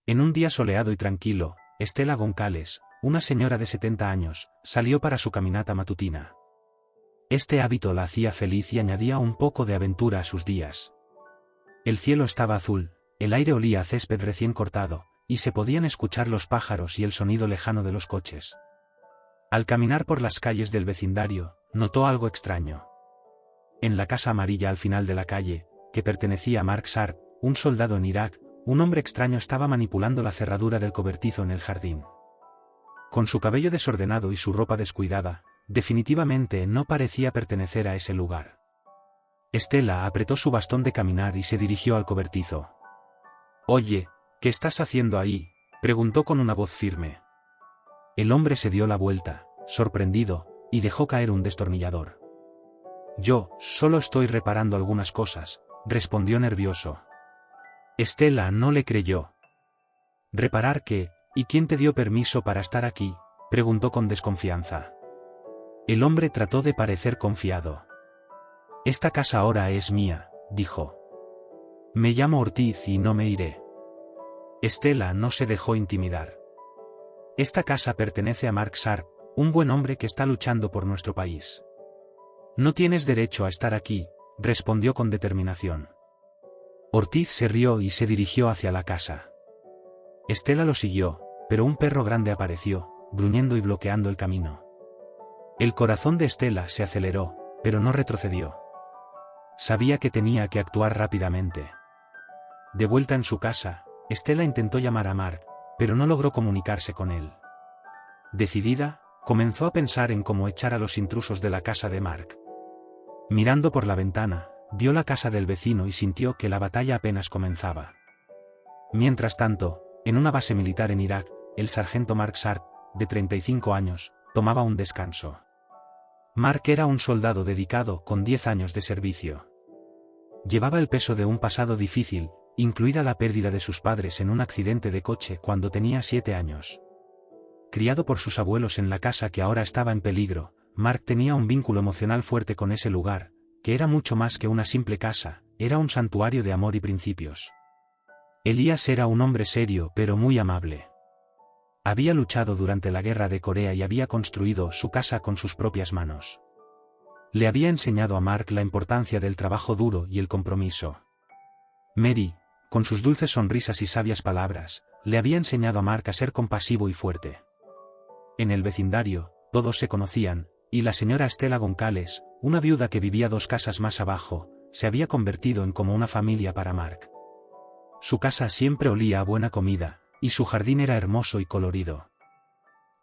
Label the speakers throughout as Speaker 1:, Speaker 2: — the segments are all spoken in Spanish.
Speaker 1: En un día soleado y tranquilo, Estela Goncalves, una señora de 70 años, salió para su caminata matutina. Este hábito la hacía feliz y añadía un poco de aventura a sus días. El cielo estaba azul, el aire olía a césped recién cortado, y se podían escuchar los pájaros y el sonido lejano de los coches. Al caminar por las calles del vecindario, notó algo extraño. En la casa amarilla al final de la calle, que pertenecía a Mark Sharp, un soldado en Irak, un hombre extraño estaba manipulando la cerradura del cobertizo en el jardín. Con su cabello desordenado y su ropa descuidada, definitivamente no parecía pertenecer a ese lugar. Estela apretó su bastón de caminar y se dirigió al cobertizo. «Oye, ¿qué estás haciendo ahí?», preguntó con una voz firme. El hombre se dio la vuelta, sorprendido, y dejó caer un destornillador. «Yo, solo estoy reparando algunas cosas», respondió nervioso. Estela no le creyó. «¿Reparar qué? ¿Y quién te dio permiso para estar aquí?», preguntó con desconfianza. El hombre trató de parecer confiado. «Esta casa ahora es mía», dijo. «Me llamo Ortiz y no me iré». Estela no se dejó intimidar. «Esta casa pertenece a Mark Sharp, un buen hombre que está luchando por nuestro país». «No tienes derecho a estar aquí», respondió con determinación. Ortiz se rió y se dirigió hacia la casa. Estela lo siguió, pero un perro grande apareció, gruñendo y bloqueando el camino. El corazón de Estela se aceleró, pero no retrocedió. Sabía que tenía que actuar rápidamente. De vuelta en su casa, Estela intentó llamar a Mark, pero no logró comunicarse con él. Decidida, comenzó a pensar en cómo echar a los intrusos de la casa de Mark. Mirando por la ventana, vio la casa del vecino y sintió que la batalla apenas comenzaba. Mientras tanto, en una base militar en Irak, el sargento Mark Sharp, de 35 años, tomaba un descanso. Mark era un soldado dedicado con 10 años de servicio. Llevaba el peso de un pasado difícil, incluida la pérdida de sus padres en un accidente de coche cuando tenía 7 años. Criado por sus abuelos en la casa que ahora estaba en peligro, Mark tenía un vínculo emocional fuerte con ese lugar, que era mucho más que una simple casa, era un santuario de amor y principios. Elías era un hombre serio pero muy amable. Había luchado durante la guerra de Corea y había construido su casa con sus propias manos. Le había enseñado a Mark la importancia del trabajo duro y el compromiso. Mary, con sus dulces sonrisas y sabias palabras, le había enseñado a Mark a ser compasivo y fuerte. En el vecindario, todos se conocían, y la señora Estela Goncalves, una viuda que vivía 2 casas más abajo, se había convertido en como una familia para Mark. Su casa siempre olía a buena comida, y su jardín era hermoso y colorido.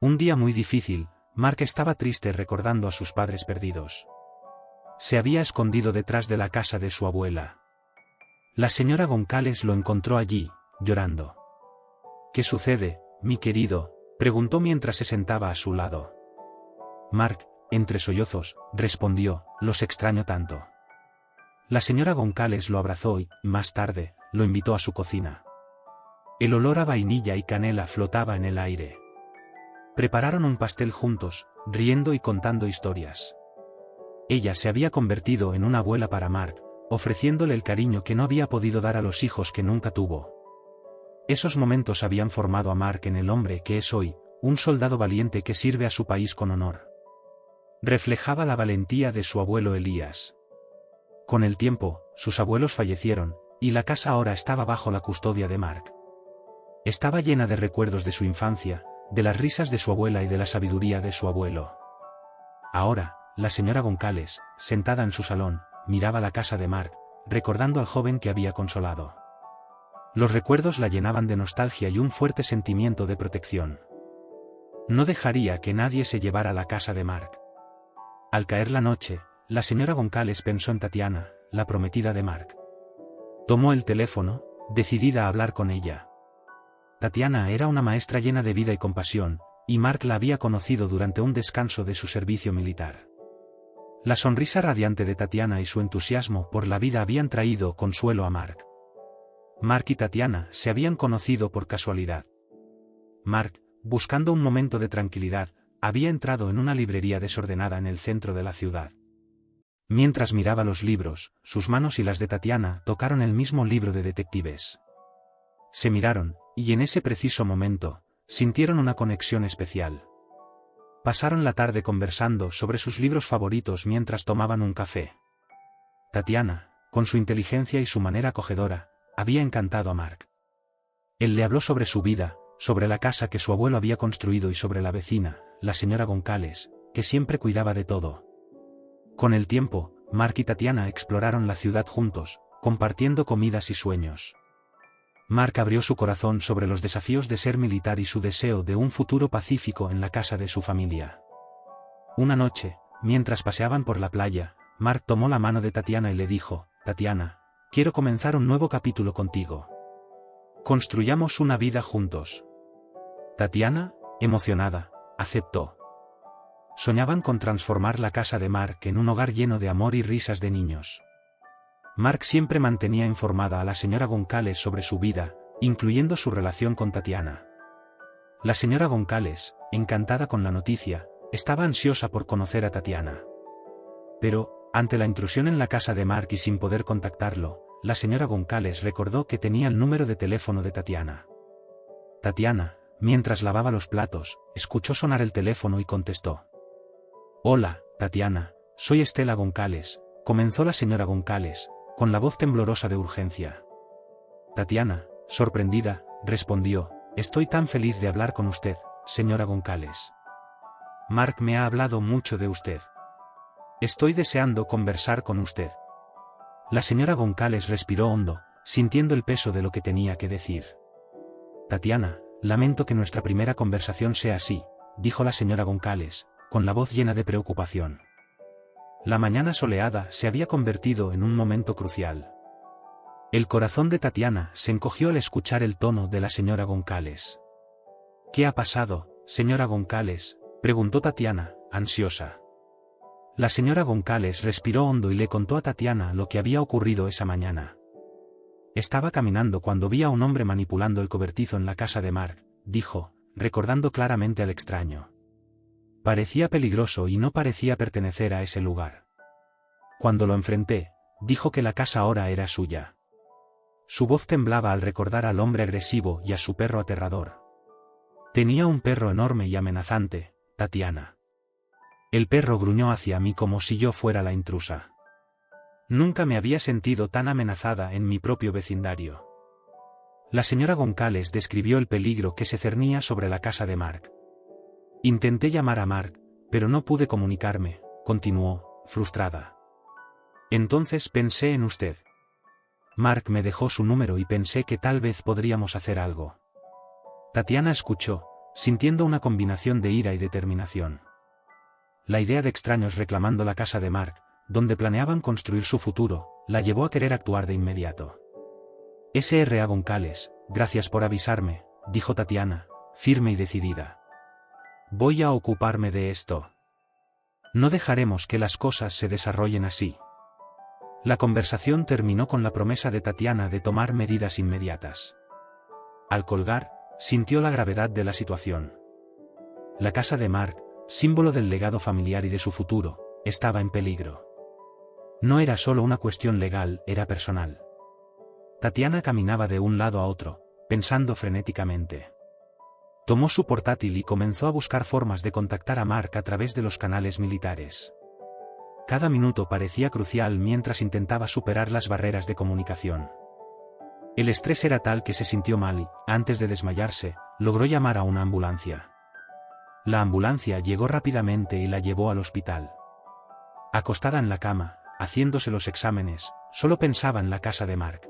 Speaker 1: Un día muy difícil, Mark estaba triste recordando a sus padres perdidos. Se había escondido detrás de la casa de su abuela. La señora Goncalves lo encontró allí, llorando. «¿Qué sucede, mi querido?», preguntó mientras se sentaba a su lado. Mark, entre sollozos, respondió: «Los extraño tanto». La señora Goncalves lo abrazó y, más tarde, lo invitó a su cocina. El olor a vainilla y canela flotaba en el aire. Prepararon un pastel juntos, riendo y contando historias. Ella se había convertido en una abuela para Mark, ofreciéndole el cariño que no había podido dar a los hijos que nunca tuvo. Esos momentos habían formado a Mark en el hombre que es hoy, un soldado valiente que sirve a su país con honor. Reflejaba la valentía de su abuelo Elías. Con el tiempo, sus abuelos fallecieron, y la casa ahora estaba bajo la custodia de Mark. Estaba llena de recuerdos de su infancia, de las risas de su abuela y de la sabiduría de su abuelo. Ahora, la señora Goncalves, sentada en su salón, miraba la casa de Mark, recordando al joven que había consolado. Los recuerdos la llenaban de nostalgia y un fuerte sentimiento de protección. No dejaría que nadie se llevara la casa de Mark. Al caer la noche, la señora Goncalves pensó en Tatiana, la prometida de Mark. Tomó el teléfono, decidida a hablar con ella. Tatiana era una maestra llena de vida y compasión, y Mark la había conocido durante un descanso de su servicio militar. La sonrisa radiante de Tatiana y su entusiasmo por la vida habían traído consuelo a Mark. Mark y Tatiana se habían conocido por casualidad. Mark, buscando un momento de tranquilidad, había entrado en una librería desordenada en el centro de la ciudad. Mientras miraba los libros, sus manos y las de Tatiana tocaron el mismo libro de detectives. Se miraron, y en ese preciso momento, sintieron una conexión especial. Pasaron la tarde conversando sobre sus libros favoritos mientras tomaban un café. Tatiana, con su inteligencia y su manera acogedora, había encantado a Mark. Él le habló sobre su vida, sobre la casa que su abuelo había construido y sobre la vecina, la señora Goncalves, que siempre cuidaba de todo. Con el tiempo, Mark y Tatiana exploraron la ciudad juntos, compartiendo comidas y sueños. Mark abrió su corazón sobre los desafíos de ser militar y su deseo de un futuro pacífico en la casa de su familia. Una noche, mientras paseaban por la playa, Mark tomó la mano de Tatiana y le dijo: «Tatiana, quiero comenzar un nuevo capítulo contigo. Construyamos una vida juntos». Tatiana, emocionada, aceptó. Soñaban con transformar la casa de Mark en un hogar lleno de amor y risas de niños. Mark siempre mantenía informada a la señora Goncalves sobre su vida, incluyendo su relación con Tatiana. La señora Goncalves, encantada con la noticia, estaba ansiosa por conocer a Tatiana. Pero, ante la intrusión en la casa de Mark y sin poder contactarlo, la señora Goncalves recordó que tenía el número de teléfono de Tatiana. Tatiana, mientras lavaba los platos, escuchó sonar el teléfono y contestó. «Hola, Tatiana, soy Estela Goncalves», comenzó la señora Goncalves, con la voz temblorosa de urgencia. Tatiana, sorprendida, respondió: «Estoy tan feliz de hablar con usted, señora Goncalves. Mark me ha hablado mucho de usted. Estoy deseando conversar con usted». La señora Goncalves respiró hondo, sintiendo el peso de lo que tenía que decir. «Tatiana, lamento que nuestra primera conversación sea así», dijo la señora Goncalves, con la voz llena de preocupación. La mañana soleada se había convertido en un momento crucial. El corazón de Tatiana se encogió al escuchar el tono de la señora Goncalves. «¿Qué ha pasado, señora Goncalves?», preguntó Tatiana, ansiosa. La señora Goncalves respiró hondo y le contó a Tatiana lo que había ocurrido esa mañana. «Estaba caminando cuando vi a un hombre manipulando el cobertizo en la casa de Mark», dijo, recordando claramente al extraño. «Parecía peligroso y no parecía pertenecer a ese lugar. Cuando lo enfrenté, dijo que la casa ahora era suya». Su voz temblaba al recordar al hombre agresivo y a su perro aterrador. «Tenía un perro enorme y amenazante, Tatiana. El perro gruñó hacia mí como si yo fuera la intrusa. Nunca me había sentido tan amenazada en mi propio vecindario». La señora Goncalves describió el peligro que se cernía sobre la casa de Mark. «Intenté llamar a Mark, pero no pude comunicarme», continuó, frustrada. «Entonces pensé en usted. Mark me dejó su número y pensé que tal vez podríamos hacer algo». Tatiana escuchó, sintiendo una combinación de ira y determinación. La idea de extraños reclamando la casa de Mark, donde planeaban construir su futuro, la llevó a querer actuar de inmediato. «S.R.A. Goncalves, gracias por avisarme», dijo Tatiana, firme y decidida. «Voy a ocuparme de esto. No dejaremos que las cosas se desarrollen así». La conversación terminó con la promesa de Tatiana de tomar medidas inmediatas. Al colgar, sintió la gravedad de la situación. La casa de Mark, símbolo del legado familiar y de su futuro, estaba en peligro. No era solo una cuestión legal, era personal. Tatiana caminaba de un lado a otro, pensando frenéticamente. Tomó su portátil y comenzó a buscar formas de contactar a Mark a través de los canales militares. Cada minuto parecía crucial mientras intentaba superar las barreras de comunicación. El estrés era tal que se sintió mal y, antes de desmayarse, logró llamar a una ambulancia. La ambulancia llegó rápidamente y la llevó al hospital. Acostada en la cama, haciéndose los exámenes, solo pensaba en la casa de Mark.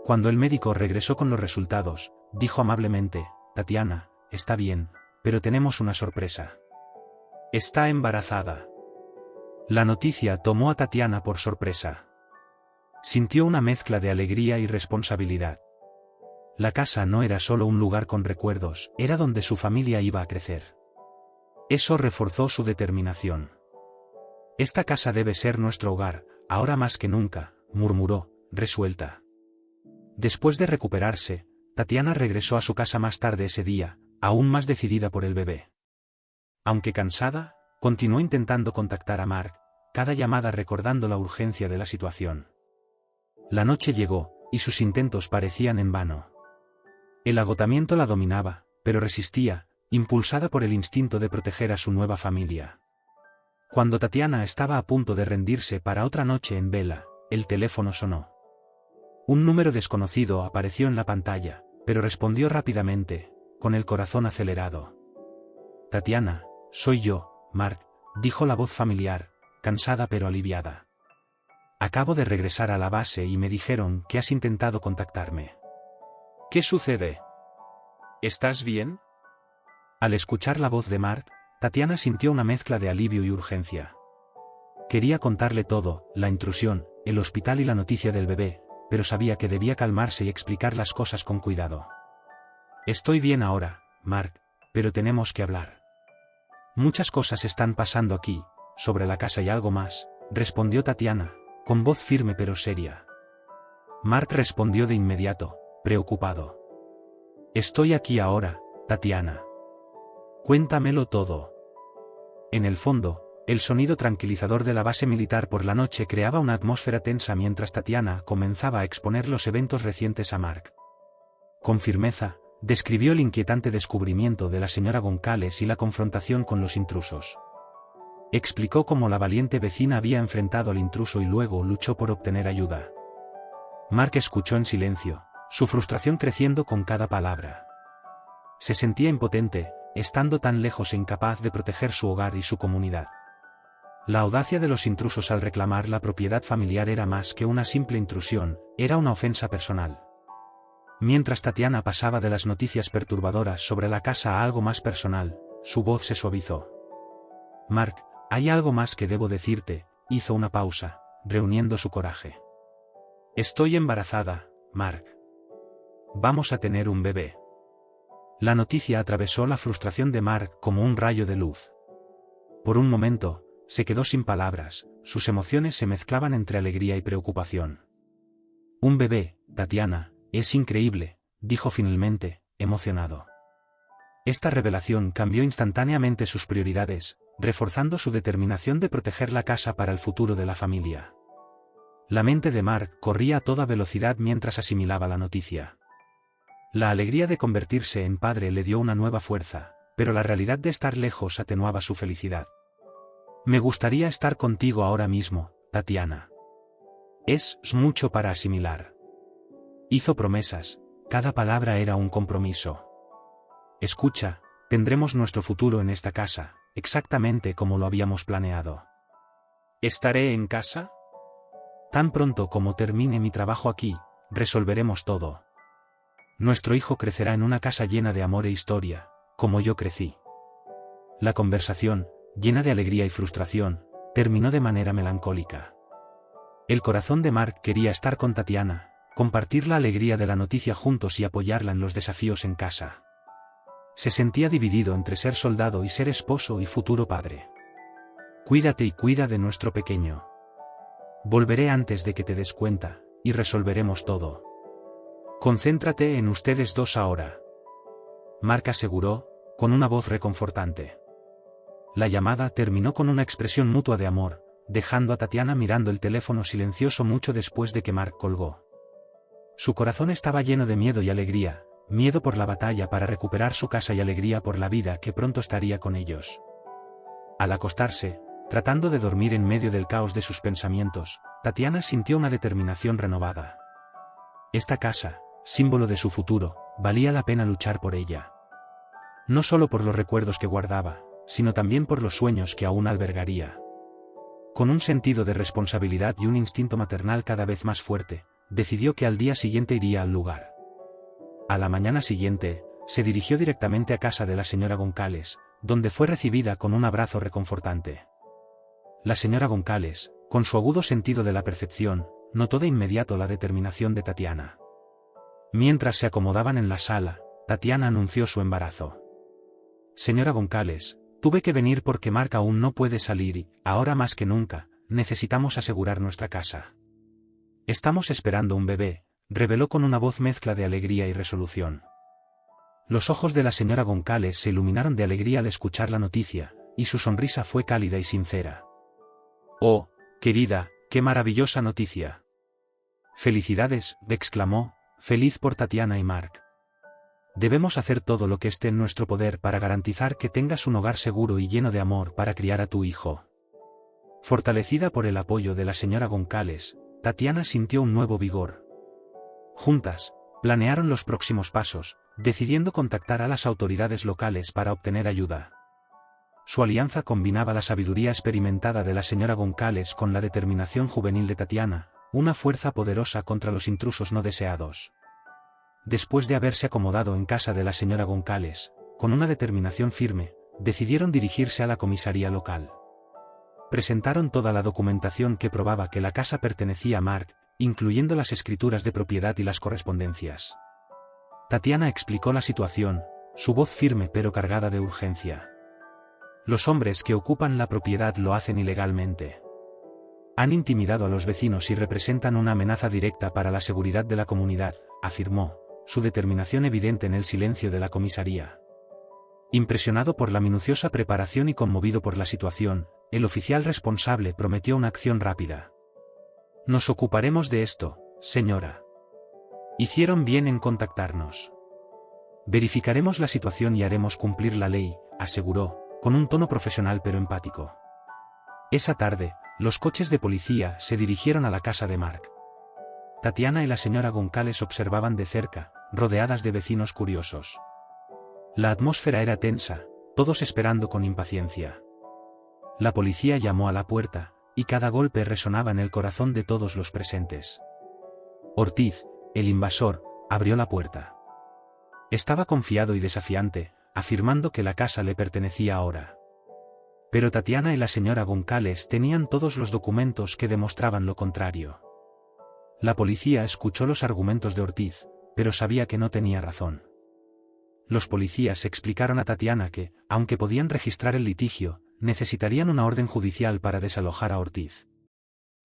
Speaker 1: Cuando el médico regresó con los resultados, dijo amablemente: «Tatiana, está bien, pero tenemos una sorpresa. Está embarazada». La noticia tomó a Tatiana por sorpresa. Sintió una mezcla de alegría y responsabilidad. La casa no era solo un lugar con recuerdos, era donde su familia iba a crecer. Eso reforzó su determinación. «Esta casa debe ser nuestro hogar, ahora más que nunca», murmuró, resuelta. Después de recuperarse, Tatiana regresó a su casa más tarde ese día, aún más decidida por el bebé. Aunque cansada, continuó intentando contactar a Mark, cada llamada recordando la urgencia de la situación. La noche llegó, y sus intentos parecían en vano. El agotamiento la dominaba, pero resistía, impulsada por el instinto de proteger a su nueva familia. Cuando Tatiana estaba a punto de rendirse para otra noche en vela, el teléfono sonó. Un número desconocido apareció en la pantalla, pero respondió rápidamente, con el corazón acelerado. Tatiana, soy yo, Mark, dijo la voz familiar, cansada pero aliviada. Acabo de regresar a la base y me dijeron que has intentado contactarme. ¿Qué sucede? ¿Estás bien? Al escuchar la voz de Mark, Tatiana sintió una mezcla de alivio y urgencia. Quería contarle todo, la intrusión, el hospital y la noticia del bebé, pero sabía que debía calmarse y explicar las cosas con cuidado. Estoy bien ahora, Mark, pero tenemos que hablar. Muchas cosas están pasando aquí, sobre la casa y algo más, respondió Tatiana, con voz firme pero seria. Mark respondió de inmediato, preocupado. Estoy aquí ahora, Tatiana. Cuéntamelo todo. En el fondo, el sonido tranquilizador de la base militar por la noche creaba una atmósfera tensa mientras Tatiana comenzaba a exponer los eventos recientes a Mark. Con firmeza, describió el inquietante descubrimiento de la señora Goncalves y la confrontación con los intrusos. Explicó cómo la valiente vecina había enfrentado al intruso y luego luchó por obtener ayuda. Mark escuchó en silencio, su frustración creciendo con cada palabra. Se sentía impotente, estando tan lejos e incapaz de proteger su hogar y su comunidad. La audacia de los intrusos al reclamar la propiedad familiar era más que una simple intrusión, era una ofensa personal. Mientras Tatiana pasaba de las noticias perturbadoras sobre la casa a algo más personal, su voz se suavizó. Mark, hay algo más que debo decirte, hizo una pausa, reuniendo su coraje. Estoy embarazada, Mark. Vamos a tener un bebé. La noticia atravesó la frustración de Mark como un rayo de luz. Por un momento, se quedó sin palabras, sus emociones se mezclaban entre alegría y preocupación. Un bebé, Tatiana, es increíble, dijo finalmente, emocionado. Esta revelación cambió instantáneamente sus prioridades, reforzando su determinación de proteger la casa para el futuro de la familia. La mente de Mark corría a toda velocidad mientras asimilaba la noticia. La alegría de convertirse en padre le dio una nueva fuerza, pero la realidad de estar lejos atenuaba su felicidad. Me gustaría estar contigo ahora mismo, Tatiana. Es mucho para asimilar. Hizo promesas, cada palabra era un compromiso. Escucha, tendremos nuestro futuro en esta casa, exactamente como lo habíamos planeado. ¿Estaré en casa? Tan pronto como termine mi trabajo aquí, resolveremos todo. Nuestro hijo crecerá en una casa llena de amor e historia, como yo crecí. La conversación, llena de alegría y frustración, terminó de manera melancólica. El corazón de Mark quería estar con Tatiana, compartir la alegría de la noticia juntos y apoyarla en los desafíos en casa. Se sentía dividido entre ser soldado y ser esposo y futuro padre. Cuídate y cuida de nuestro pequeño. Volveré antes de que te des cuenta, y resolveremos todo. Concéntrate en ustedes dos ahora. Mark aseguró, con una voz reconfortante. La llamada terminó con una expresión mutua de amor, dejando a Tatiana mirando el teléfono silencioso mucho después de que Mark colgó. Su corazón estaba lleno de miedo y alegría, miedo por la batalla para recuperar su casa y alegría por la vida que pronto estaría con ellos. Al acostarse, tratando de dormir en medio del caos de sus pensamientos, Tatiana sintió una determinación renovada. Esta casa, símbolo de su futuro, valía la pena luchar por ella. No solo por los recuerdos que guardaba, sino también por los sueños que aún albergaría. Con un sentido de responsabilidad y un instinto maternal cada vez más fuerte, decidió que al día siguiente iría al lugar. A la mañana siguiente, se dirigió directamente a casa de la señora Goncalves, donde fue recibida con un abrazo reconfortante. La señora Goncalves, con su agudo sentido de la percepción, notó de inmediato la determinación de Tatiana. Mientras se acomodaban en la sala, Tatiana anunció su embarazo. Señora Goncalves, tuve que venir porque Mark aún no puede salir y, ahora más que nunca, necesitamos asegurar nuestra casa. Estamos esperando un bebé, reveló con una voz mezcla de alegría y resolución. Los ojos de la señora Goncalves se iluminaron de alegría al escuchar la noticia, y su sonrisa fue cálida y sincera. «Oh, querida, qué maravillosa noticia». «Felicidades», exclamó, feliz por Tatiana y Mark. Debemos hacer todo lo que esté en nuestro poder para garantizar que tengas un hogar seguro y lleno de amor para criar a tu hijo. Fortalecida por el apoyo de la señora Goncalves, Tatiana sintió un nuevo vigor. Juntas, planearon los próximos pasos, decidiendo contactar a las autoridades locales para obtener ayuda. Su alianza combinaba la sabiduría experimentada de la señora Goncalves con la determinación juvenil de Tatiana, una fuerza poderosa contra los intrusos no deseados. Después de haberse acomodado en casa de la señora Goncalves, con una determinación firme, decidieron dirigirse a la comisaría local. Presentaron toda la documentación que probaba que la casa pertenecía a Mark, incluyendo las escrituras de propiedad y las correspondencias. Tatiana explicó la situación, su voz firme pero cargada de urgencia. Los hombres que ocupan la propiedad lo hacen ilegalmente. Han intimidado a los vecinos y representan una amenaza directa para la seguridad de la comunidad, afirmó, su determinación evidente en el silencio de la comisaría. Impresionado por la minuciosa preparación y conmovido por la situación, el oficial responsable prometió una acción rápida. Nos ocuparemos de esto, señora. Hicieron bien en contactarnos. Verificaremos la situación y haremos cumplir la ley, aseguró, con un tono profesional pero empático. Esa tarde, los coches de policía se dirigieron a la casa de Mark. Tatiana y la señora Goncalves observaban de cerca, rodeadas de vecinos curiosos. La atmósfera era tensa, todos esperando con impaciencia. La policía llamó a la puerta, y cada golpe resonaba en el corazón de todos los presentes. Ortiz, el invasor, abrió la puerta. Estaba confiado y desafiante, afirmando que la casa le pertenecía ahora. Pero Tatiana y la señora Goncalves tenían todos los documentos que demostraban lo contrario. La policía escuchó los argumentos de Ortiz, pero sabía que no tenía razón. Los policías explicaron a Tatiana que, aunque podían registrar el litigio, necesitarían una orden judicial para desalojar a Ortiz.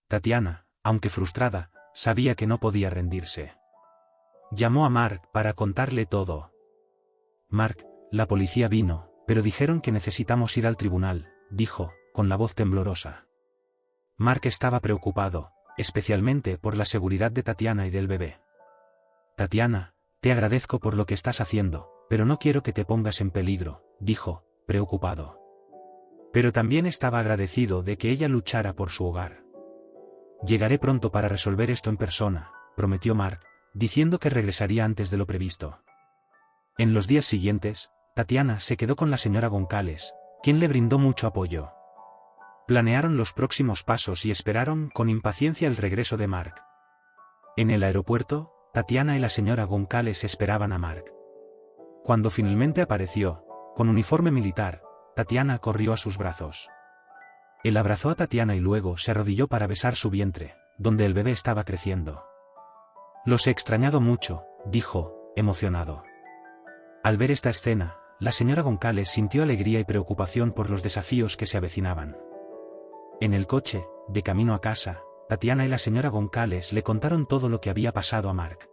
Speaker 1: Tatiana, aunque frustrada, sabía que no podía rendirse. Llamó a Mark para contarle todo. Mark, la policía vino, pero dijeron que necesitamos ir al tribunal, dijo, con la voz temblorosa. Mark estaba preocupado, especialmente por la seguridad de Tatiana y del bebé. Tatiana, te agradezco por lo que estás haciendo, pero no quiero que te pongas en peligro, dijo, preocupado. Pero también estaba agradecido de que ella luchara por su hogar. Llegaré pronto para resolver esto en persona, prometió Mark, diciendo que regresaría antes de lo previsto. En los días siguientes, Tatiana se quedó con la señora Goncalves, quien le brindó mucho apoyo. Planearon los próximos pasos y esperaron con impaciencia el regreso de Mark. En el aeropuerto, Tatiana y la señora Goncalves esperaban a Mark. Cuando finalmente apareció, con uniforme militar, Tatiana corrió a sus brazos. Él abrazó a Tatiana y luego se arrodilló para besar su vientre, donde el bebé estaba creciendo. Los he extrañado mucho, dijo, emocionado. Al ver esta escena, la señora Goncalves sintió alegría y preocupación por los desafíos que se avecinaban. En el coche, de camino a casa, Tatiana y la señora Goncalves le contaron todo lo que había pasado a Mark.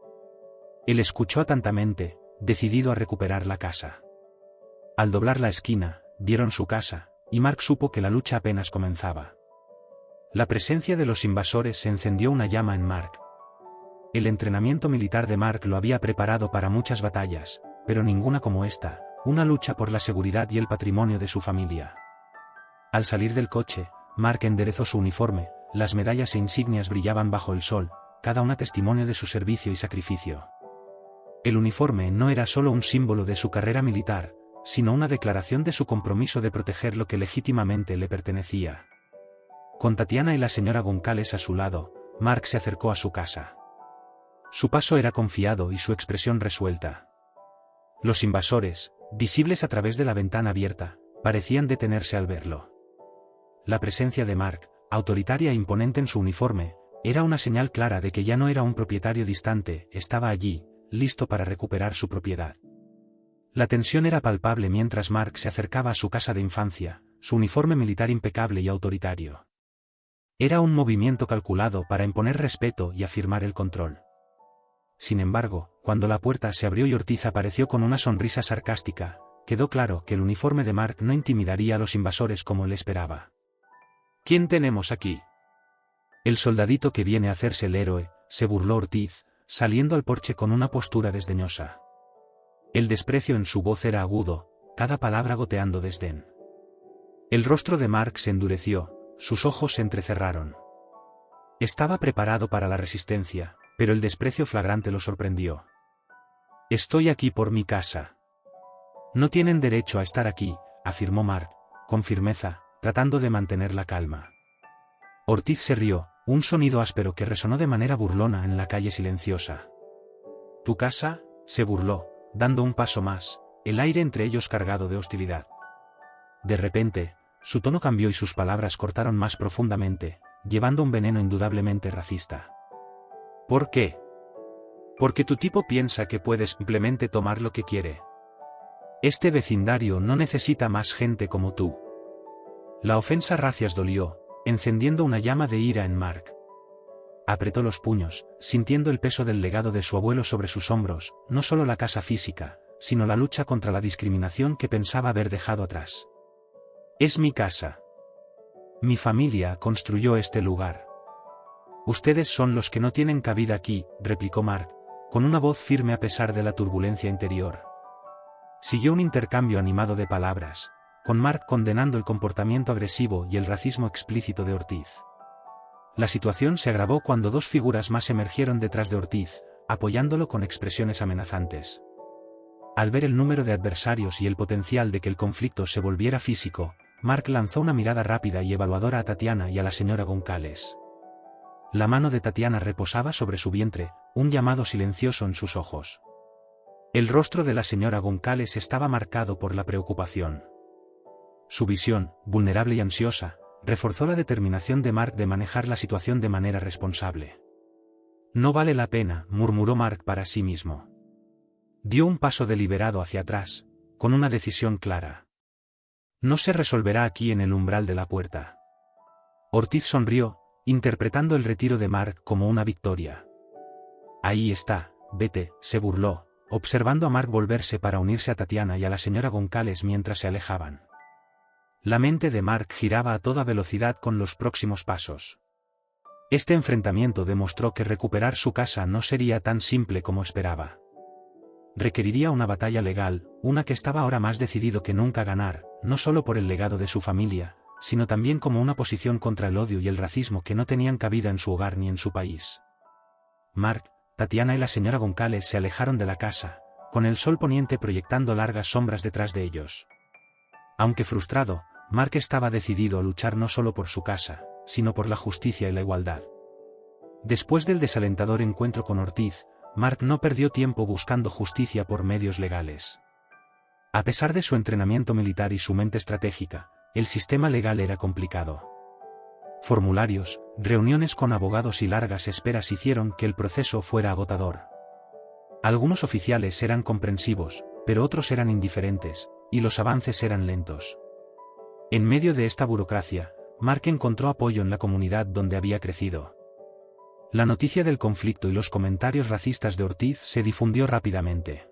Speaker 1: Él escuchó atentamente, decidido a recuperar la casa. Al doblar la esquina, vieron su casa, y Mark supo que la lucha apenas comenzaba. La presencia de los invasores encendió una llama en Mark. El entrenamiento militar de Mark lo había preparado para muchas batallas, pero ninguna como esta, una lucha por la seguridad y el patrimonio de su familia. Al salir del coche, Mark enderezó su uniforme, las medallas e insignias brillaban bajo el sol, cada una testimonio de su servicio y sacrificio. El uniforme no era solo un símbolo de su carrera militar, sino una declaración de su compromiso de proteger lo que legítimamente le pertenecía. Con Tatiana y la señora Goncalves a su lado, Mark se acercó a su casa. Su paso era confiado y su expresión resuelta. Los invasores, visibles a través de la ventana abierta, parecían detenerse al verlo. La presencia de Mark, autoritaria e imponente en su uniforme, era una señal clara de que ya no era un propietario distante, estaba allí, listo para recuperar su propiedad. La tensión era palpable mientras Mark se acercaba a su casa de infancia, su uniforme militar impecable y autoritario. Era un movimiento calculado para imponer respeto y afirmar el control. Sin embargo, cuando la puerta se abrió y Ortiz apareció con una sonrisa sarcástica, quedó claro que el uniforme de Mark no intimidaría a los invasores como él esperaba. ¿Quién tenemos aquí? El soldadito que viene a hacerse el héroe, se burló Ortiz, saliendo al porche con una postura desdeñosa. El desprecio en su voz era agudo, cada palabra goteando desdén. El rostro de Mark se endureció, sus ojos se entrecerraron. Estaba preparado para la resistencia, pero el desprecio flagrante lo sorprendió. «Estoy aquí por mi casa». «No tienen derecho a estar aquí», afirmó Mark, con firmeza, tratando de mantener la calma. Ortiz se rió, un sonido áspero que resonó de manera burlona en la calle silenciosa. «¿Tu casa?», se burló, dando un paso más, el aire entre ellos cargado de hostilidad. De repente, su tono cambió y sus palabras cortaron más profundamente, llevando un veneno indudablemente racista. «¿Por qué?». «Porque tu tipo piensa que puedes simplemente tomar lo que quiere. Este vecindario no necesita más gente como tú». La ofensa racias dolió, encendiendo una llama de ira en Mark. Apretó los puños, sintiendo el peso del legado de su abuelo sobre sus hombros, no solo la casa física, sino la lucha contra la discriminación que pensaba haber dejado atrás. «Es mi casa. Mi familia construyó este lugar. Ustedes son los que no tienen cabida aquí», replicó Mark, con una voz firme a pesar de la turbulencia interior. Siguió un intercambio animado de palabras, con Mark condenando el comportamiento agresivo y el racismo explícito de Ortiz. La situación se agravó cuando dos figuras más emergieron detrás de Ortiz, apoyándolo con expresiones amenazantes. Al ver el número de adversarios y el potencial de que el conflicto se volviera físico, Mark lanzó una mirada rápida y evaluadora a Tatiana y a la señora Goncalves. La mano de Tatiana reposaba sobre su vientre, un llamado silencioso en sus ojos. El rostro de la señora Goncalves estaba marcado por la preocupación. Su visión, vulnerable y ansiosa, reforzó la determinación de Mark de manejar la situación de manera responsable. «No vale la pena», murmuró Mark para sí mismo. Dio un paso deliberado hacia atrás, con una decisión clara. «No se resolverá aquí en el umbral de la puerta». Ortiz sonrió, interpretando el retiro de Mark como una victoria. «Ahí está, vete», se burló, observando a Mark volverse para unirse a Tatiana y a la señora Goncalves mientras se alejaban. La mente de Mark giraba a toda velocidad con los próximos pasos. Este enfrentamiento demostró que recuperar su casa no sería tan simple como esperaba. Requeriría una batalla legal, una que estaba ahora más decidido que nunca a ganar, no solo por el legado de su familia, sino también como una posición contra el odio y el racismo que no tenían cabida en su hogar ni en su país. Mark, Tatiana y la señora Goncalves se alejaron de la casa, con el sol poniente proyectando largas sombras detrás de ellos. Aunque frustrado, Mark estaba decidido a luchar no solo por su casa, sino por la justicia y la igualdad. Después del desalentador encuentro con Ortiz, Mark no perdió tiempo buscando justicia por medios legales. A pesar de su entrenamiento militar y su mente estratégica, el sistema legal era complicado. Formularios, reuniones con abogados y largas esperas hicieron que el proceso fuera agotador. Algunos oficiales eran comprensivos, pero otros eran indiferentes, y los avances eran lentos. En medio de esta burocracia, Mark encontró apoyo en la comunidad donde había crecido. La noticia del conflicto y los comentarios racistas de Ortiz se difundió rápidamente.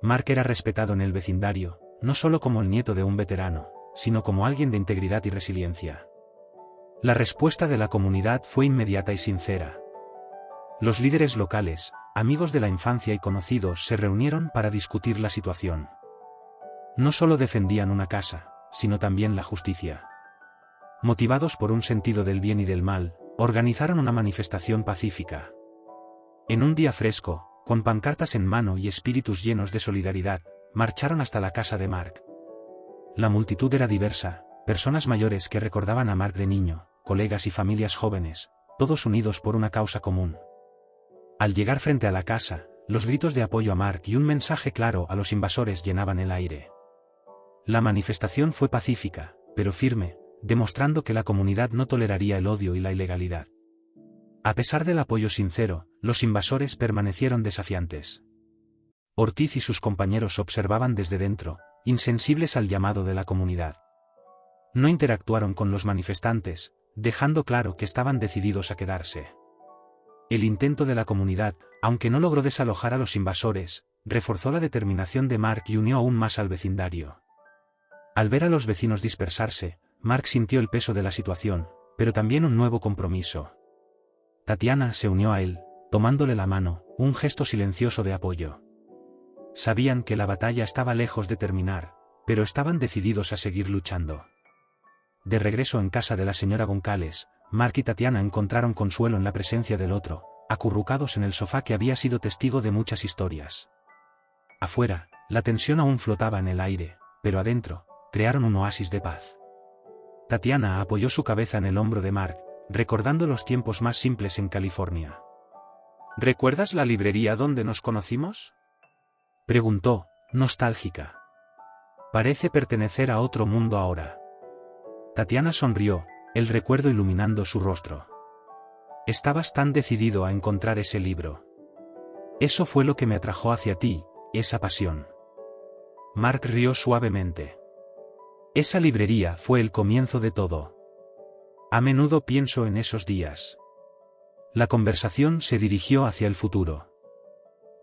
Speaker 1: Mark era respetado en el vecindario, no solo como el nieto de un veterano, sino como alguien de integridad y resiliencia. La respuesta de la comunidad fue inmediata y sincera. Los líderes locales, amigos de la infancia y conocidos se reunieron para discutir la situación. No solo defendían una casa, sino también la justicia. Motivados por un sentido del bien y del mal, organizaron una manifestación pacífica. En un día fresco, con pancartas en mano y espíritus llenos de solidaridad, marcharon hasta la casa de Mark. La multitud era diversa, personas mayores que recordaban a Mark de niño, colegas y familias jóvenes, todos unidos por una causa común. Al llegar frente a la casa, los gritos de apoyo a Mark y un mensaje claro a los invasores llenaban el aire. La manifestación fue pacífica, pero firme, demostrando que la comunidad no toleraría el odio y la ilegalidad. A pesar del apoyo sincero, los invasores permanecieron desafiantes. Ortiz y sus compañeros observaban desde dentro, insensibles al llamado de la comunidad. No interactuaron con los manifestantes, dejando claro que estaban decididos a quedarse. El intento de la comunidad, aunque no logró desalojar a los invasores, reforzó la determinación de Mark y unió aún más al vecindario. Al ver a los vecinos dispersarse, Mark sintió el peso de la situación, pero también un nuevo compromiso. Tatiana se unió a él, tomándole la mano, un gesto silencioso de apoyo. Sabían que la batalla estaba lejos de terminar, pero estaban decididos a seguir luchando. De regreso en casa de la señora Goncalves, Mark y Tatiana encontraron consuelo en la presencia del otro, acurrucados en el sofá que había sido testigo de muchas historias. Afuera, la tensión aún flotaba en el aire, pero adentro, crearon un oasis de paz. Tatiana apoyó su cabeza en el hombro de Mark, recordando los tiempos más simples en California. ¿Recuerdas la librería donde nos conocimos?, preguntó, nostálgica. Parece pertenecer a otro mundo ahora. Tatiana sonrió, el recuerdo iluminando su rostro. Estabas tan decidido a encontrar ese libro. Eso fue lo que me atrajo hacia ti, esa pasión. Mark rió suavemente. Esa librería fue el comienzo de todo. A menudo pienso en esos días. La conversación se dirigió hacia el futuro.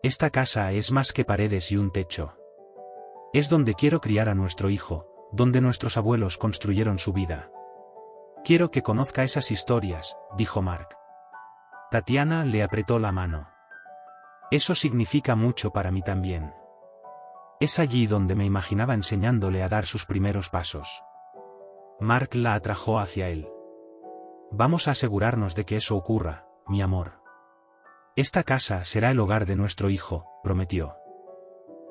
Speaker 1: Esta casa es más que paredes y un techo. Es donde quiero criar a nuestro hijo, donde nuestros abuelos construyeron su vida. Quiero que conozca esas historias, dijo Mark. Tatiana le apretó la mano. Eso significa mucho para mí también. Es allí donde me imaginaba enseñándole a dar sus primeros pasos. Mark la atrajo hacia él. Vamos a asegurarnos de que eso ocurra, mi amor. Esta casa será el hogar de nuestro hijo, prometió.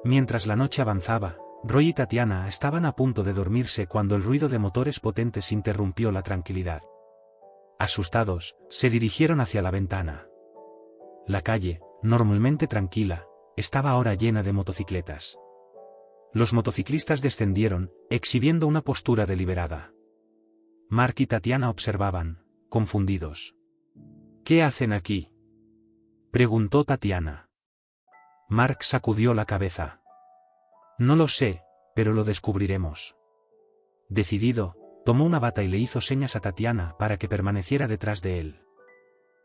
Speaker 1: Mientras la noche avanzaba, Roy y Tatiana estaban a punto de dormirse cuando el ruido de motores potentes interrumpió la tranquilidad. Asustados, se dirigieron hacia la ventana. La calle, normalmente tranquila, estaba ahora llena de motocicletas. Los motociclistas descendieron, exhibiendo una postura deliberada. Mark y Tatiana observaban, confundidos. ¿Qué hacen aquí?, preguntó Tatiana. Mark sacudió la cabeza. No lo sé, pero lo descubriremos. Decidido, tomó una bata y le hizo señas a Tatiana para que permaneciera detrás de él.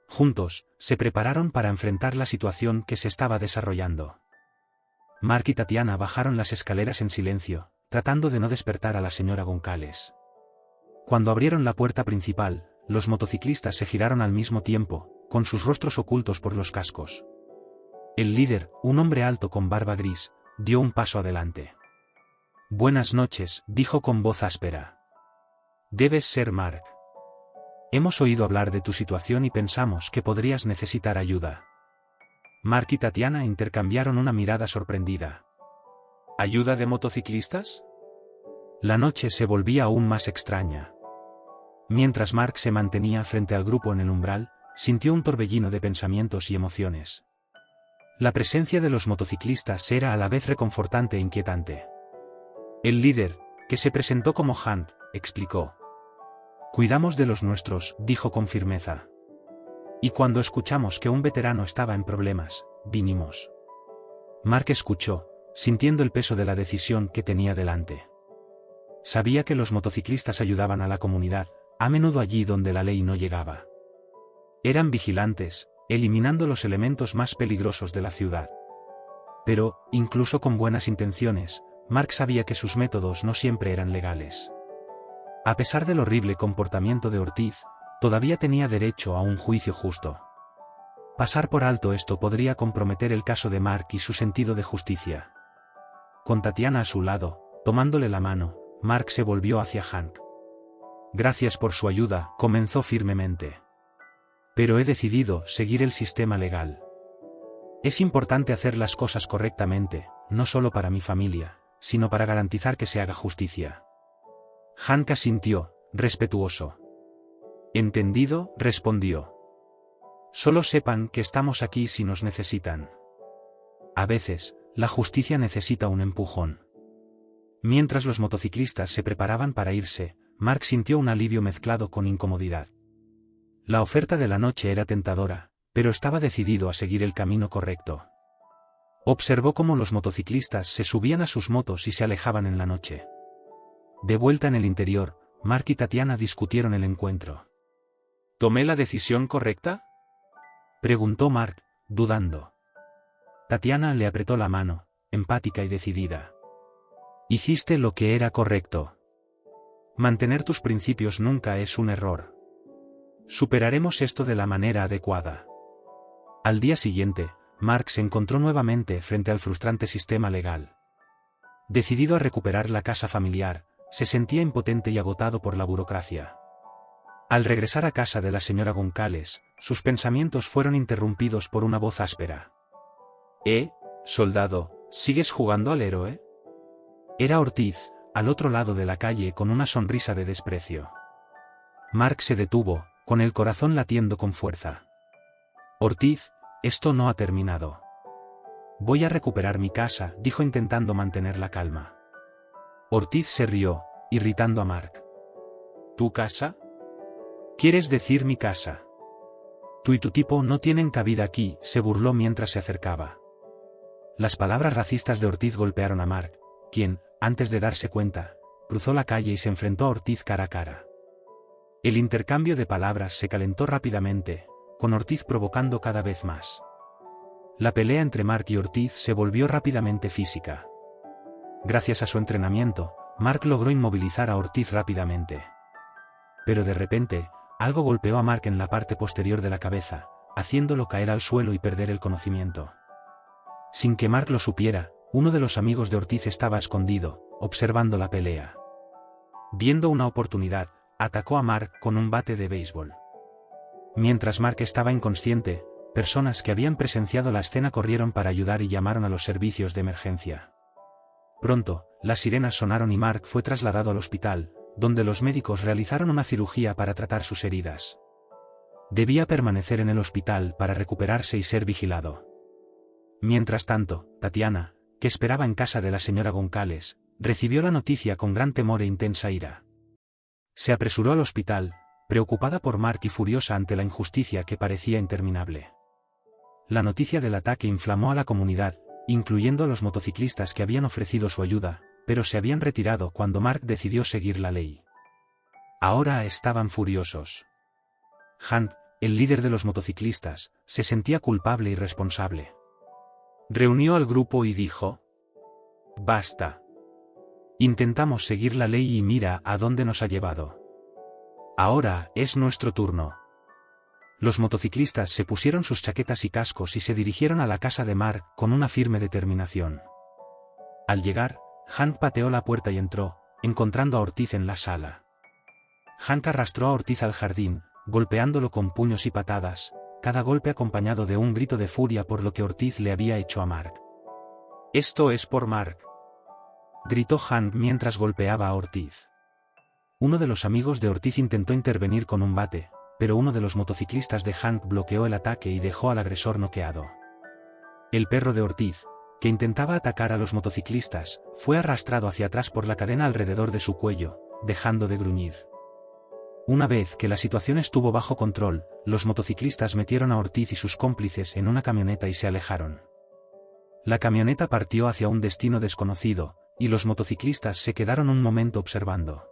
Speaker 1: Juntos, se prepararon para enfrentar la situación que se estaba desarrollando. Mark y Tatiana bajaron las escaleras en silencio, tratando de no despertar a la señora Goncalves. Cuando abrieron la puerta principal, los motociclistas se giraron al mismo tiempo, con sus rostros ocultos por los cascos. El líder, un hombre alto con barba gris, dio un paso adelante. Buenas noches, dijo con voz áspera. Debes ser Mark. Hemos oído hablar de tu situación y pensamos que podrías necesitar ayuda. Mark y Tatiana intercambiaron una mirada sorprendida. ¿Ayuda de motociclistas? La noche se volvía aún más extraña. Mientras Mark se mantenía frente al grupo en el umbral, sintió un torbellino de pensamientos y emociones. La presencia de los motociclistas era a la vez reconfortante e inquietante. El líder, que se presentó como Hank, explicó. Cuidamos de los nuestros, dijo con firmeza. Y cuando escuchamos que un veterano estaba en problemas, vinimos. Mark escuchó, sintiendo el peso de la decisión que tenía delante. Sabía que los motociclistas ayudaban a la comunidad, a menudo allí donde la ley no llegaba. Eran vigilantes, eliminando los elementos más peligrosos de la ciudad. Pero, incluso con buenas intenciones, Mark sabía que sus métodos no siempre eran legales. A pesar del horrible comportamiento de Ortiz, todavía tenía derecho a un juicio justo. Pasar por alto esto podría comprometer el caso de Mark y su sentido de justicia. Con Tatiana a su lado, tomándole la mano, Mark se volvió hacia Hank. Gracias por su ayuda, comenzó firmemente. Pero he decidido seguir el sistema legal. Es importante hacer las cosas correctamente, no solo para mi familia, sino para garantizar que se haga justicia. Hank asintió, respetuoso. Entendido, respondió. Solo sepan que estamos aquí si nos necesitan. A veces, la justicia necesita un empujón. Mientras los motociclistas se preparaban para irse, Mark sintió un alivio mezclado con incomodidad. La oferta de la noche era tentadora, pero estaba decidido a seguir el camino correcto. Observó cómo los motociclistas se subían a sus motos y se alejaban en la noche. De vuelta en el interior, Mark y Tatiana discutieron el encuentro. ¿Tomé la decisión correcta?, preguntó Mark, dudando. Tatiana le apretó la mano, empática y decidida. Hiciste lo que era correcto. Mantener tus principios nunca es un error. Superaremos esto de la manera adecuada. Al día siguiente, Mark se encontró nuevamente frente al frustrante sistema legal. Decidido a recuperar la casa familiar, se sentía impotente y agotado por la burocracia. Al regresar a casa de la señora Goncalves, sus pensamientos fueron interrumpidos por una voz áspera. Soldado, ¿sigues jugando al héroe? Era Ortiz, al otro lado de la calle con una sonrisa de desprecio. Mark se detuvo, con el corazón latiendo con fuerza. Ortiz, esto no ha terminado. Voy a recuperar mi casa, dijo intentando mantener la calma. Ortiz se rió, irritando a Mark. ¿Tu casa? ¿Quieres decir mi casa? Tú y tu tipo no tienen cabida aquí, se burló mientras se acercaba. Las palabras racistas de Ortiz golpearon a Mark, quien, antes de darse cuenta, cruzó la calle y se enfrentó a Ortiz cara a cara. El intercambio de palabras se calentó rápidamente, con Ortiz provocando cada vez más. La pelea entre Mark y Ortiz se volvió rápidamente física. Gracias a su entrenamiento, Mark logró inmovilizar a Ortiz rápidamente. Pero de repente, algo golpeó a Mark en la parte posterior de la cabeza, haciéndolo caer al suelo y perder el conocimiento. Sin que Mark lo supiera, uno de los amigos de Ortiz estaba escondido, observando la pelea. Viendo una oportunidad, atacó a Mark con un bate de béisbol. Mientras Mark estaba inconsciente, personas que habían presenciado la escena corrieron para ayudar y llamaron a los servicios de emergencia. Pronto, las sirenas sonaron y Mark fue trasladado al hospital, donde los médicos realizaron una cirugía para tratar sus heridas. Debía permanecer en el hospital para recuperarse y ser vigilado. Mientras tanto, Tatiana, que esperaba en casa de la señora Goncalves, recibió la noticia con gran temor e intensa ira. Se apresuró al hospital, preocupada por Mark y furiosa ante la injusticia que parecía interminable. La noticia del ataque inflamó a la comunidad, incluyendo a los motociclistas que habían ofrecido su ayuda, pero se habían retirado cuando Mark decidió seguir la ley. Ahora estaban furiosos. Hank, el líder de los motociclistas, se sentía culpable y responsable. Reunió al grupo y dijo: «Basta. Intentamos seguir la ley y mira a dónde nos ha llevado. Ahora es nuestro turno». Los motociclistas se pusieron sus chaquetas y cascos y se dirigieron a la casa de Mark con una firme determinación. Al llegar, Hank pateó la puerta y entró, encontrando a Ortiz en la sala. Hank arrastró a Ortiz al jardín, golpeándolo con puños y patadas, cada golpe acompañado de un grito de furia por lo que Ortiz le había hecho a Mark. «Esto es por Mark», gritó Hank mientras golpeaba a Ortiz. Uno de los amigos de Ortiz intentó intervenir con un bate, pero uno de los motociclistas de Hank bloqueó el ataque y dejó al agresor noqueado. El perro de Ortiz, que intentaba atacar a los motociclistas, fue arrastrado hacia atrás por la cadena alrededor de su cuello, dejando de gruñir. Una vez que la situación estuvo bajo control, los motociclistas metieron a Ortiz y sus cómplices en una camioneta y se alejaron. La camioneta partió hacia un destino desconocido, y los motociclistas se quedaron un momento observando.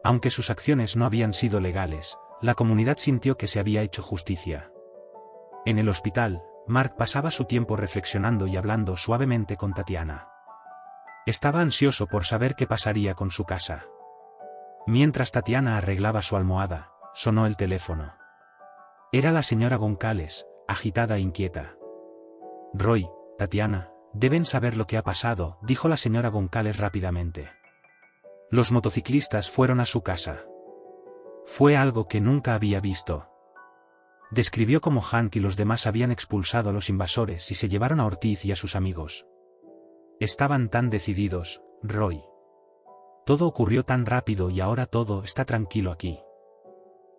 Speaker 1: Aunque sus acciones no habían sido legales, la comunidad sintió que se había hecho justicia. En el hospital, Mark pasaba su tiempo reflexionando y hablando suavemente con Tatiana. Estaba ansioso por saber qué pasaría con su casa. Mientras Tatiana arreglaba su almohada, sonó el teléfono. Era la señora Goncalves, agitada e inquieta. «Roy, Tatiana, deben saber lo que ha pasado», dijo la señora Goncalves rápidamente. Los motociclistas fueron a su casa. Fue algo que nunca había visto. Describió cómo Hank y los demás habían expulsado a los invasores y se llevaron a Ortiz y a sus amigos. Estaban tan decididos, Roy. Todo ocurrió tan rápido y ahora todo está tranquilo aquí.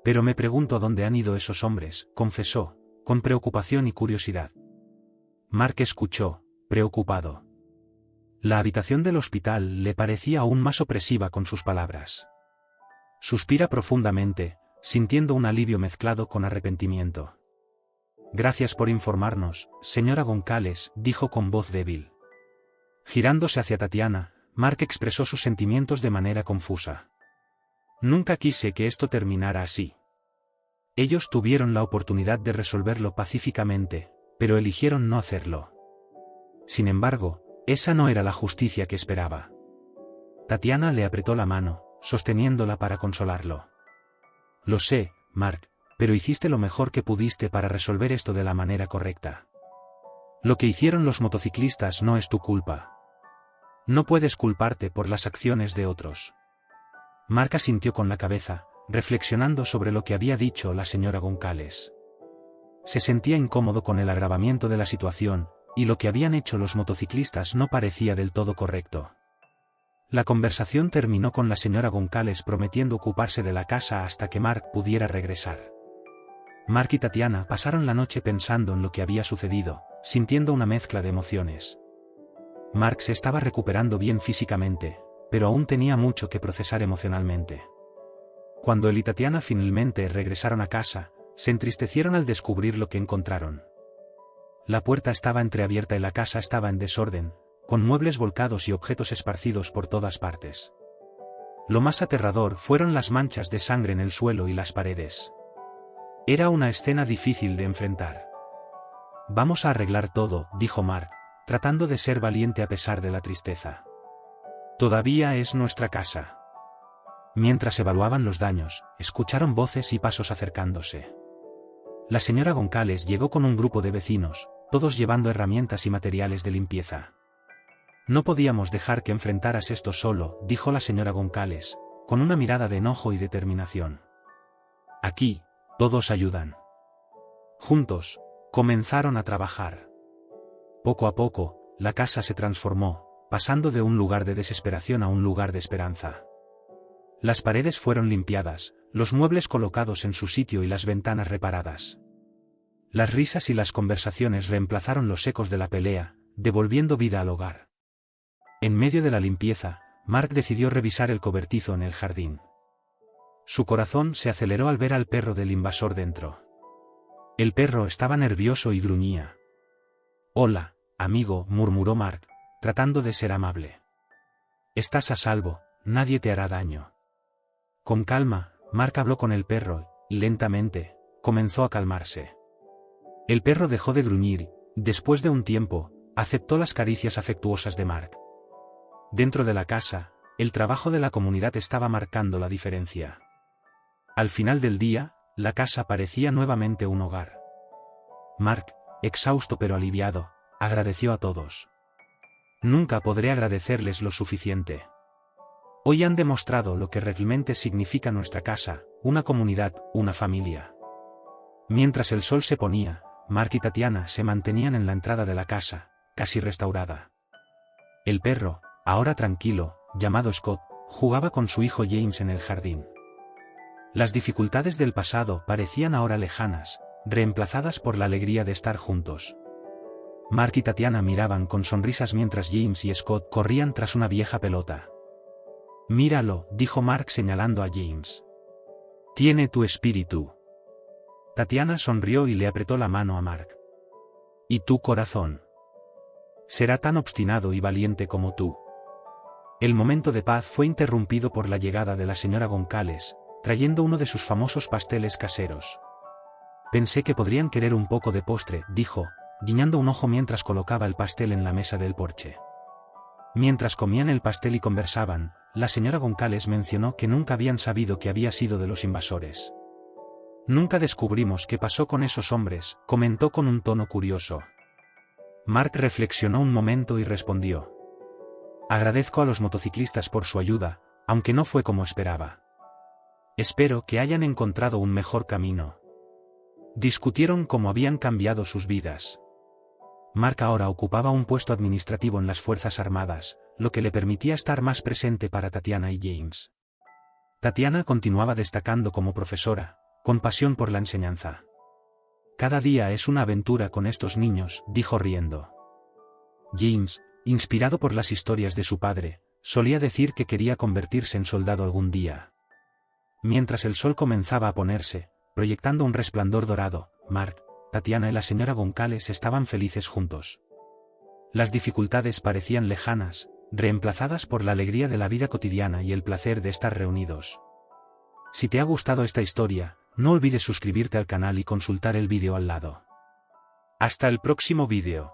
Speaker 1: Pero me pregunto dónde han ido esos hombres, confesó, con preocupación y curiosidad. Mark escuchó, preocupado. La habitación del hospital le parecía aún más opresiva con sus palabras. Suspira profundamente, sintiendo un alivio mezclado con arrepentimiento. «Gracias por informarnos, señora Goncalves», dijo con voz débil. Girándose hacia Tatiana, Mark expresó sus sentimientos de manera confusa. «Nunca quise que esto terminara así. Ellos tuvieron la oportunidad de resolverlo pacíficamente, pero eligieron no hacerlo. Sin embargo, esa no era la justicia que esperaba». Tatiana le apretó la mano, sosteniéndola para consolarlo. «Lo sé, Mark, pero hiciste lo mejor que pudiste para resolver esto de la manera correcta. Lo que hicieron los motociclistas no es tu culpa. No puedes culparte por las acciones de otros. Mark asintió con la cabeza, reflexionando sobre lo que había dicho la señora Goncalves. Se sentía incómodo con el agravamiento de la situación, y lo que habían hecho los motociclistas no parecía del todo correcto. La conversación terminó con la señora Goncalves prometiendo ocuparse de la casa hasta que Mark pudiera regresar. Mark y Tatiana pasaron la noche pensando en lo que había sucedido, sintiendo una mezcla de emociones. Mark se estaba recuperando bien físicamente, pero aún tenía mucho que procesar emocionalmente. Cuando él y Tatiana finalmente regresaron a casa, se entristecieron al descubrir lo que encontraron. La puerta estaba entreabierta y la casa estaba en desorden, con muebles volcados y objetos esparcidos por todas partes. Lo más aterrador fueron las manchas de sangre en el suelo y las paredes. Era una escena difícil de enfrentar. «Vamos a arreglar todo», dijo Mark, tratando de ser valiente a pesar de la tristeza. «Todavía es nuestra casa». Mientras evaluaban los daños, escucharon voces y pasos acercándose. La señora Goncalves llegó con un grupo de vecinos, todos llevando herramientas y materiales de limpieza. «No podíamos dejar que enfrentaras esto solo», dijo la señora Goncalves, con una mirada de enojo y determinación. «Aquí, todos ayudan». Juntos, comenzaron a trabajar. Poco a poco, la casa se transformó, pasando de un lugar de desesperación a un lugar de esperanza. Las paredes fueron limpiadas, los muebles colocados en su sitio y las ventanas reparadas. Las risas y las conversaciones reemplazaron los ecos de la pelea, devolviendo vida al hogar. En medio de la limpieza, Mark decidió revisar el cobertizo en el jardín. Su corazón se aceleró al ver al perro del invasor dentro. El perro estaba nervioso y gruñía. «Hola, amigo», murmuró Mark, tratando de ser amable. «Estás a salvo, nadie te hará daño». Con calma, Mark habló con el perro, y lentamente, comenzó a calmarse. El perro dejó de gruñir, y después de un tiempo, aceptó las caricias afectuosas de Mark. Dentro de la casa, el trabajo de la comunidad estaba marcando la diferencia. Al final del día, la casa parecía nuevamente un hogar. Mark, exhausto pero aliviado, agradeció a todos. «Nunca podré agradecerles lo suficiente. Hoy han demostrado lo que realmente significa nuestra casa, una comunidad, una familia». Mientras el sol se ponía, Mark y Tatiana se mantenían en la entrada de la casa, casi restaurada. El perro, ahora tranquilo, llamado Scott, jugaba con su hijo James en el jardín. Las dificultades del pasado parecían ahora lejanas, reemplazadas por la alegría de estar juntos. Mark y Tatiana miraban con sonrisas mientras James y Scott corrían tras una vieja pelota. «Míralo», dijo Mark señalando a James. «Tiene tu espíritu». Tatiana sonrió y le apretó la mano a Mark. «¿Y tu corazón? Será tan obstinado y valiente como tú». El momento de paz fue interrumpido por la llegada de la señora Goncalves, trayendo uno de sus famosos pasteles caseros. «Pensé que podrían querer un poco de postre», dijo, guiñando un ojo mientras colocaba el pastel en la mesa del porche. Mientras comían el pastel y conversaban, la señora Goncalves mencionó que nunca habían sabido que había sido de los invasores. «Nunca descubrimos qué pasó con esos hombres», comentó con un tono curioso. Mark reflexionó un momento y respondió. «Agradezco a los motociclistas por su ayuda, aunque no fue como esperaba. Espero que hayan encontrado un mejor camino». Discutieron cómo habían cambiado sus vidas. Mark ahora ocupaba un puesto administrativo en las Fuerzas Armadas, lo que le permitía estar más presente para Tatiana y James. Tatiana continuaba destacando como profesora, con pasión por la enseñanza. «Cada día es una aventura con estos niños», dijo riendo. James, inspirado por las historias de su padre, solía decir que quería convertirse en soldado algún día. Mientras el sol comenzaba a ponerse, proyectando un resplandor dorado, Mark, Tatiana y la señora Goncalves estaban felices juntos. Las dificultades parecían lejanas, reemplazadas por la alegría de la vida cotidiana y el placer de estar reunidos. Si te ha gustado esta historia, no olvides suscribirte al canal y consultar el vídeo al lado. Hasta el próximo vídeo.